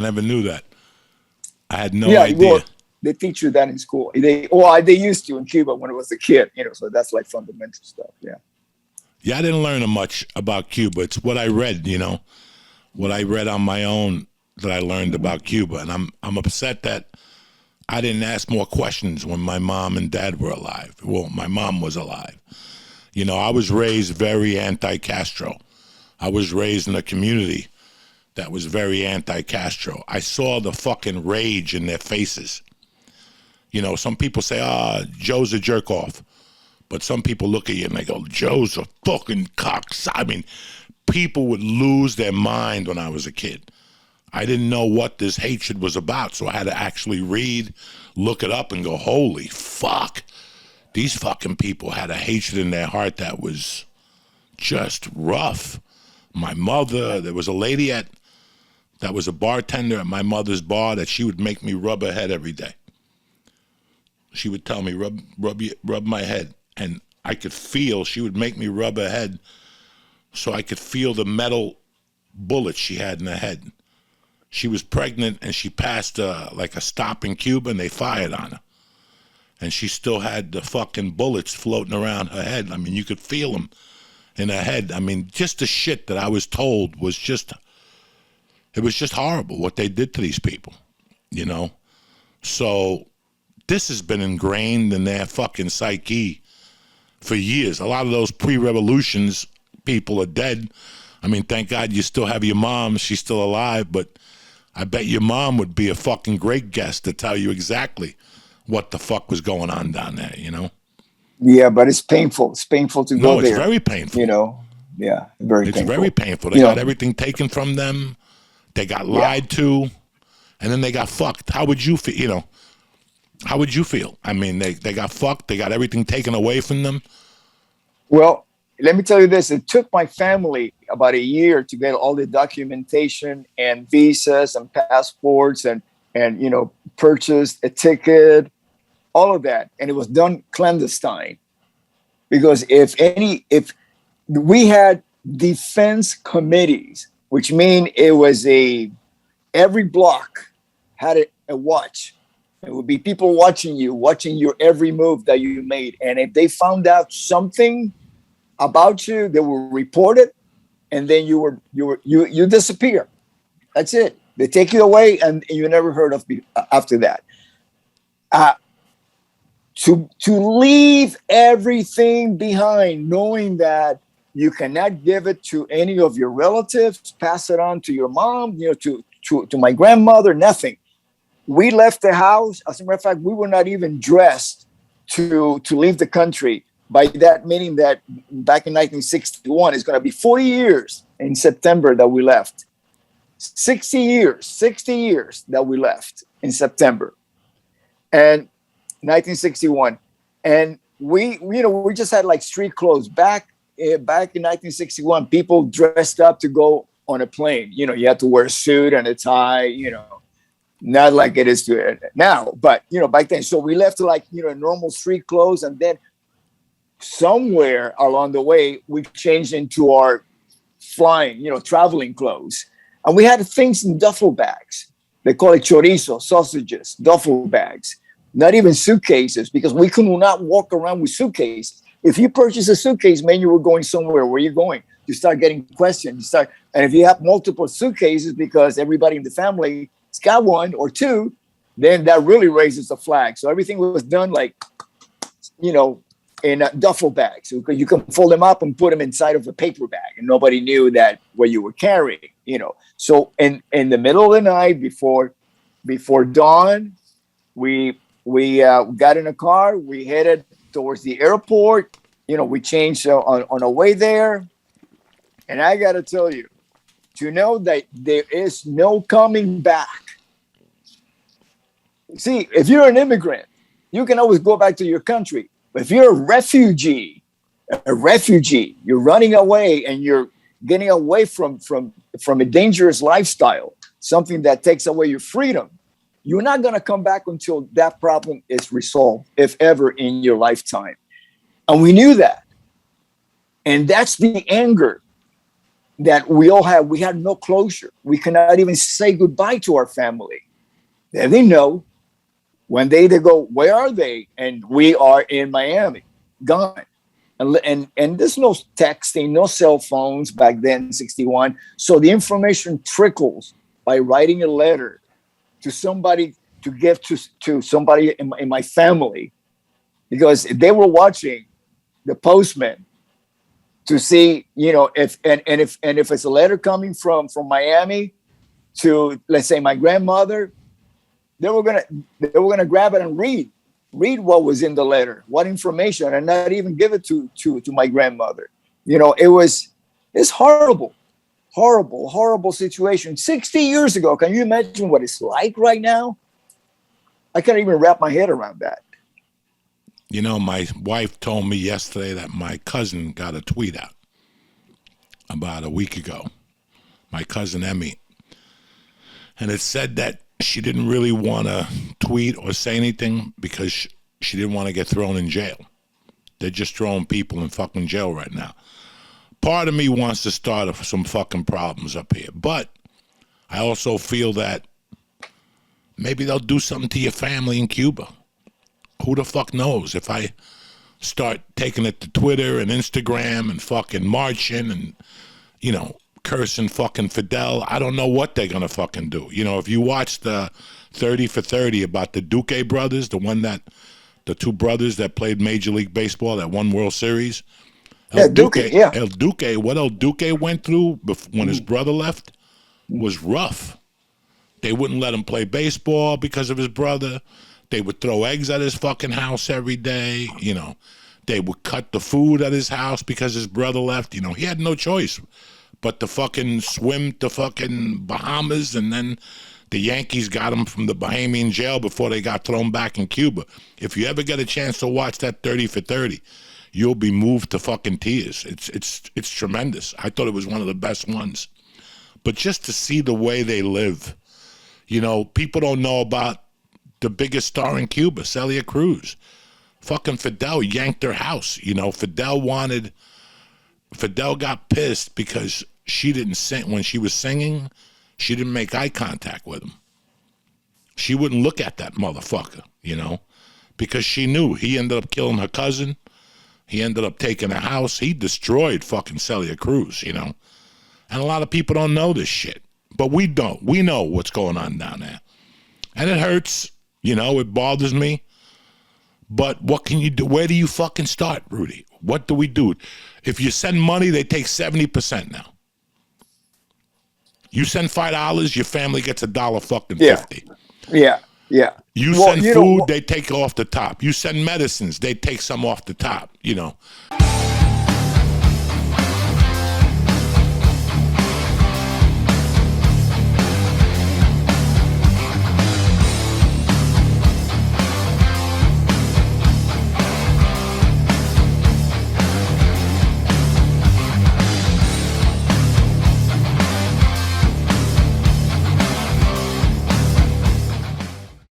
never knew that. I had no Yeah, idea. well, they teach you that in school. They used to in Cuba when I was a kid, so that's like fundamental stuff. Yeah. Yeah, I didn't learn much about Cuba. It's what I read, what I read on my own that I learned about Cuba. And I'm upset that I didn't ask more questions when my mom and dad were alive. Well, my mom was alive. I was raised very anti-Castro. I was raised in a community that was very anti-Castro. I saw the fucking rage in their faces. Some people say, Joe's a jerk off. But some people look at you and they go, Joe's a fucking cocks. I mean, people would lose their mind when I was a kid. I didn't know what this hatred was about, so I had to actually read, look it up, and go, holy fuck. These fucking people had a hatred in their heart that was just rough. My mother, there was a lady that was a bartender at my mother's bar that she would make me rub her head every day. She would tell me, rub my head. And I could feel, she would make me rub her head so I could feel the metal bullets she had in her head. She was pregnant and she passed like a stop in Cuba and they fired on her. And she still had the fucking bullets floating around her head. I mean, you could feel them in her head. I mean, just the shit that I was told was just, it was just horrible what they did to these people, So this has been ingrained in their fucking psyche for years. A lot of those pre-revolutions people are dead. I mean, thank God you still have your mom. She's still alive, but I bet your mom would be a fucking great guest to tell you exactly what the fuck was going on down there, Yeah, but it's painful. It's painful to go there. No, it's very painful. Yeah, very it's painful. Very painful. They got everything taken from them. They got lied to, and then they got fucked. How would you feel, How would you feel? I mean, they got fucked. They got everything taken away from them. Well, let me tell you this. It took my family about a year to get all the documentation and visas and passports and purchase a ticket, all of that. And it was done clandestine. Because if we had defense committees, which mean it was every block had a watch. It would be people watching your every move that you made. And if they found out something about you, they will report it, and then you disappear. That's it. They take you away, and you never heard of after that. To leave everything behind, knowing that you cannot give it to any of your relatives, pass it on to your mom, to my grandmother, nothing. We left the house. As a matter of fact, we were not even dressed to leave the country. By that meaning that back in 1961, it's going to be 40 years in September that we left. 60 years that we left in September. And 1961. And we just had like street clothes. Back in 1961, people dressed up to go on a plane. You had to wear a suit and a tie, not like it is now, but back then. So we left like normal street clothes, and then somewhere along the way we changed into our flying, traveling clothes, and we had things in duffel bags. They call it chorizo, sausages, duffel bags, not even suitcases, because we could not walk around with suitcases. If you purchase a suitcase, man, you were going somewhere. Where are you going? You start getting questions. And if you have multiple suitcases because everybody in the family has got one or two, then that really raises a flag. So everything was done like, in duffel bags. So you can fold them up and put them inside of a paper bag, and nobody knew that what you were carrying. So in the middle of the night, before dawn, we got in a car. We headed towards the airport. We changed on our way there. And I got to tell you, to know that there is no coming back. See, if you're an immigrant, you can always go back to your country. But if you're a refugee, you're running away and you're getting away from a dangerous lifestyle, something that takes away your freedom, you're not going to come back until that problem is resolved, if ever in your lifetime. And we knew that. And that's the anger that we had no closure. We cannot even say goodbye to our family. They didn't know. When they go, where are they? And we are in Miami, gone. And there's no texting, no cell phones back then, 61. So the information trickles by writing a letter to somebody, to give to somebody in my family, because they were watching the postman to see, if it's a letter coming from Miami to, let's say, my grandmother, they were gonna grab it and read what was in the letter, what information, and not even give it to my grandmother. It's horrible situation. 60 years ago. Can you imagine what it's like right now? I can't even wrap my head around that. My wife told me yesterday that my cousin got a tweet out about a week ago. My cousin Emmy. And it said that she didn't really want to tweet or say anything because she didn't want to get thrown in jail. They're just throwing people in fucking jail right now. Part of me wants to start some fucking problems up here. But I also feel that maybe they'll do something to your family in Cuba. Who the fuck knows? If I start taking it to Twitter and Instagram and fucking marching and, cursing fucking Fidel, I don't know what they're going to fucking do. If you watch the 30 for 30 about the Duque brothers, the two brothers that played Major League Baseball, that won World Series. El Duque, yeah. El Duque, what El Duque went through when his brother left was rough. They wouldn't let him play baseball because of his brother. They would throw eggs at his fucking house every day. They would cut the food at his house because his brother left. He had no choice but to fucking swim to fucking Bahamas, and then the Yankees got him from the Bahamian jail before they got thrown back in Cuba. If you ever get a chance to watch that 30 for 30, you'll be moved to fucking tears. It's tremendous. I thought it was one of the best ones. But just to see the way they live, people don't know about the biggest star in Cuba, Celia Cruz. Fucking Fidel yanked their house. Fidel got pissed because she didn't sing. When she was singing, she didn't make eye contact with him. She wouldn't look at that motherfucker, because she knew he ended up killing her cousin. He ended up taking a house. He destroyed fucking Celia Cruz, And a lot of people don't know this shit. But we don't. We know what's going on down there. And it hurts. It bothers me. But what can you do? Where do you fucking start, Rudy? What do we do? If you send money, they take 70% now. You send $5, your family gets $1.50. Yeah. You send food, they take off the top. You send medicines, they take some off the top.